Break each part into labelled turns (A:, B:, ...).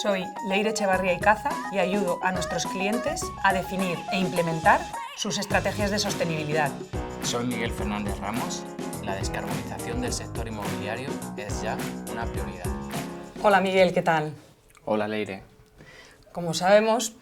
A: Soy Leire Echevarría Icaza y ayudo a nuestros clientes a definir e implementar sus estrategias de sostenibilidad.
B: Soy Miguel Fernández Ramos. La descarbonización del sector inmobiliario es ya una prioridad.
A: Hola Miguel, ¿qué tal?
B: Hola Leire.
A: Como sabemos,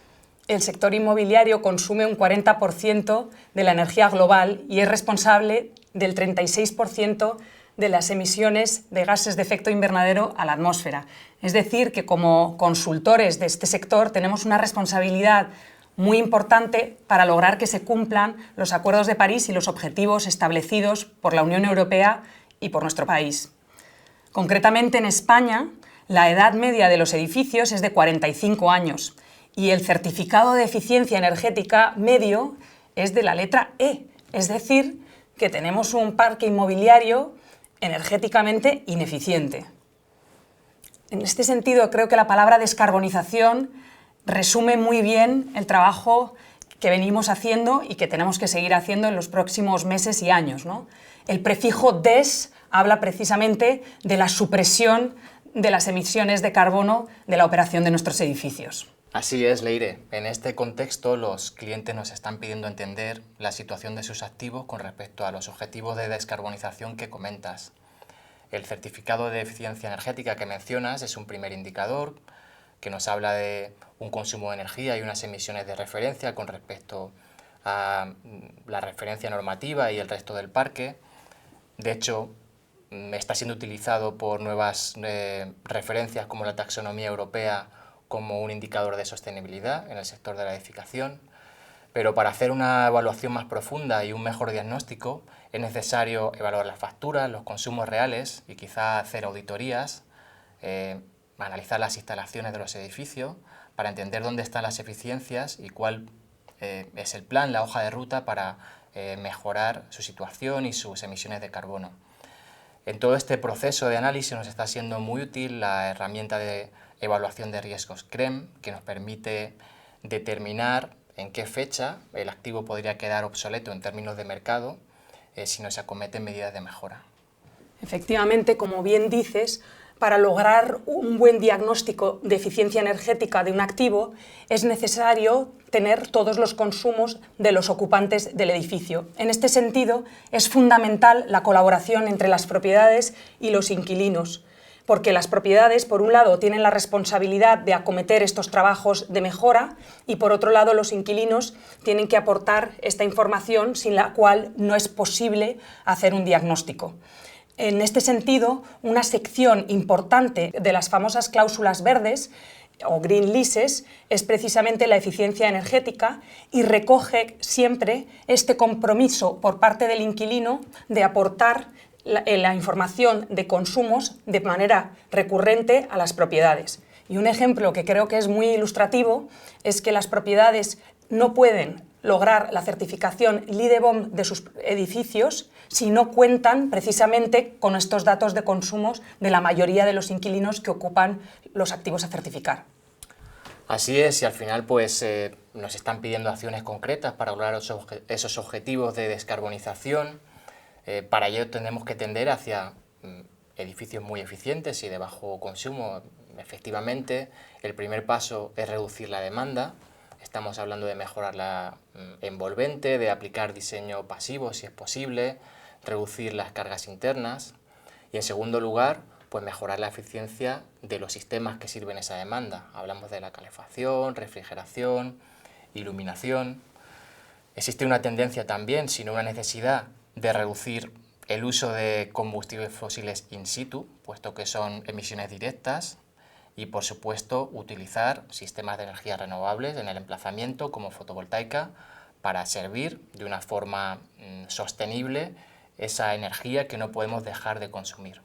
A: el sector inmobiliario consume un 40% de la energía global y es responsable del 36% de las emisiones de gases de efecto invernadero a la atmósfera. Es decir, que como consultores de este sector tenemos una responsabilidad muy importante para lograr que se cumplan los acuerdos de París y los objetivos establecidos por la Unión Europea y por nuestro país. Concretamente en España, la edad media de los edificios es de 45 años y el certificado de eficiencia energética medio es de la letra E, es decir, que tenemos un parque inmobiliario energéticamente ineficiente. En este sentido, creo que la palabra descarbonización resume muy bien el trabajo que venimos haciendo y que tenemos que seguir haciendo en los próximos meses y años, ¿no? El prefijo des habla precisamente de la supresión de las emisiones de carbono de la operación de nuestros edificios.
B: Así es, Leire. En este contexto, los clientes nos están pidiendo entender la situación de sus activos con respecto a los objetivos de descarbonización que comentas. El certificado de eficiencia energética que mencionas es un primer indicador que nos habla de un consumo de energía y unas emisiones de referencia con respecto a la referencia normativa y el resto del parque. De hecho, está siendo utilizado por nuevas referencias como la taxonomía europea como un indicador de sostenibilidad en el sector de la edificación. Pero para hacer una evaluación más profunda y un mejor diagnóstico es necesario evaluar las facturas, los consumos reales y quizá hacer auditorías, analizar las instalaciones de los edificios para entender dónde están las eficiencias y cuál es el plan, la hoja de ruta para mejorar su situación y sus emisiones de carbono. En todo este proceso de análisis nos está siendo muy útil la herramienta de evaluación de riesgos CREM, que nos permite determinar en qué fecha el activo podría quedar obsoleto en términos de mercado si no se acometen medidas de mejora.
A: Efectivamente, como bien dices, para lograr un buen diagnóstico de eficiencia energética de un activo es necesario tener todos los consumos de los ocupantes del edificio. En este sentido, es fundamental la colaboración entre las propiedades y los inquilinos, porque las propiedades, por un lado, tienen la responsabilidad de acometer estos trabajos de mejora y, por otro lado, los inquilinos tienen que aportar esta información sin la cual no es posible hacer un diagnóstico. En este sentido, una sección importante de las famosas cláusulas verdes o green leases es precisamente la eficiencia energética y recoge siempre este compromiso por parte del inquilino de aportar la información de consumos de manera recurrente a las propiedades. Y un ejemplo que creo que es muy ilustrativo es que las propiedades no pueden lograr la certificación LEED de sus edificios si no cuentan precisamente con estos datos de consumos de la mayoría de los inquilinos que ocupan los activos a certificar.
B: Así es, y al final pues, nos están pidiendo acciones concretas para lograr esos objetivos de descarbonización. Para ello tenemos que tender hacia edificios muy eficientes y de bajo consumo. Efectivamente, el primer paso es reducir la demanda. Estamos hablando de mejorar la envolvente, de aplicar diseño pasivo si es posible, reducir las cargas internas y, en segundo lugar, pues mejorar la eficiencia de los sistemas que sirven esa demanda. Hablamos de la calefacción, refrigeración, iluminación. Existe una tendencia también, sino una necesidad, de reducir el uso de combustibles fósiles in situ, puesto que son emisiones directas, y por supuesto utilizar sistemas de energía renovables en el emplazamiento como fotovoltaica para servir de una forma sostenible esa energía que no podemos dejar de consumir.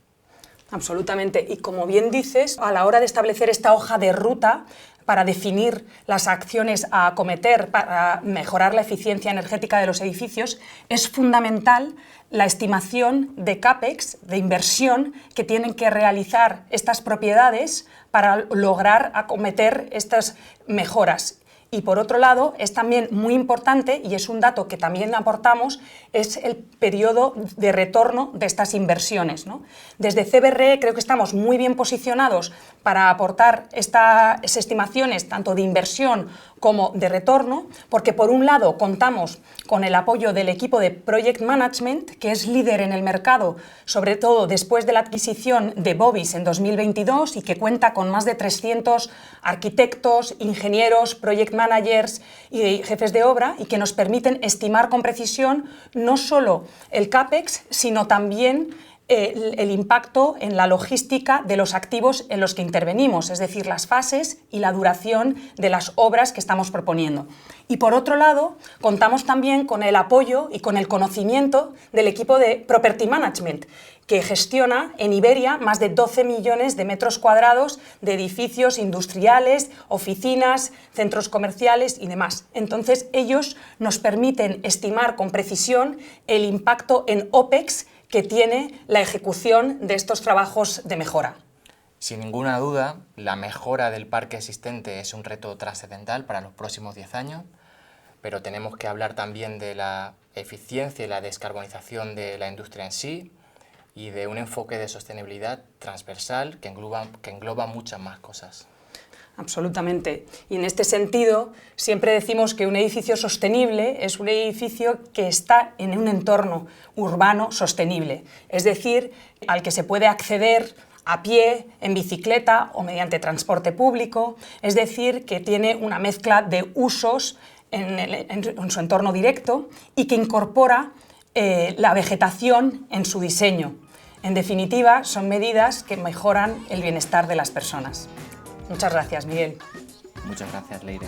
A: Absolutamente. Y como bien dices, a la hora de establecer esta hoja de ruta para definir las acciones a acometer para mejorar la eficiencia energética de los edificios, es fundamental la estimación de CAPEX, de inversión, que tienen que realizar estas propiedades para lograr acometer estas mejoras. Y por otro lado, es también muy importante, y es un dato que también aportamos, es el periodo de retorno de estas inversiones, ¿no? Desde CBRE creo que estamos muy bien posicionados para aportar estas estimaciones tanto de inversión como de retorno, porque por un lado contamos con el apoyo del equipo de Project Management, que es líder en el mercado, sobre todo después de la adquisición de Bovis en 2022 y que cuenta con más de 300 arquitectos, ingenieros, project managers y jefes de obra, y que nos permiten estimar con precisión no solo el CAPEX, sino también el impacto en la logística de los activos en los que intervenimos, es decir, las fases y la duración de las obras que estamos proponiendo. Y por otro lado, contamos también con el apoyo y con el conocimiento del equipo de Property Management, que gestiona en Iberia más de 12 millones de metros cuadrados de edificios industriales, oficinas, centros comerciales y demás. Entonces, ellos nos permiten estimar con precisión el impacto en OPEX que tiene la ejecución de estos trabajos de mejora.
B: Sin ninguna duda, la mejora del parque existente es un reto trascendental para los próximos 10 años, pero tenemos que hablar también de la eficiencia y la descarbonización de la industria en sí y de un enfoque de sostenibilidad transversal que engloba muchas más cosas.
A: Absolutamente. Y en este sentido, siempre decimos que un edificio sostenible es un edificio que está en un entorno urbano sostenible, es decir, al que se puede acceder a pie, en bicicleta o mediante transporte público, es decir, que tiene una mezcla de usos en su entorno directo y que incorpora la vegetación en su diseño. En definitiva, son medidas que mejoran el bienestar de las personas. Muchas gracias, Miguel.
B: Muchas gracias, Leire.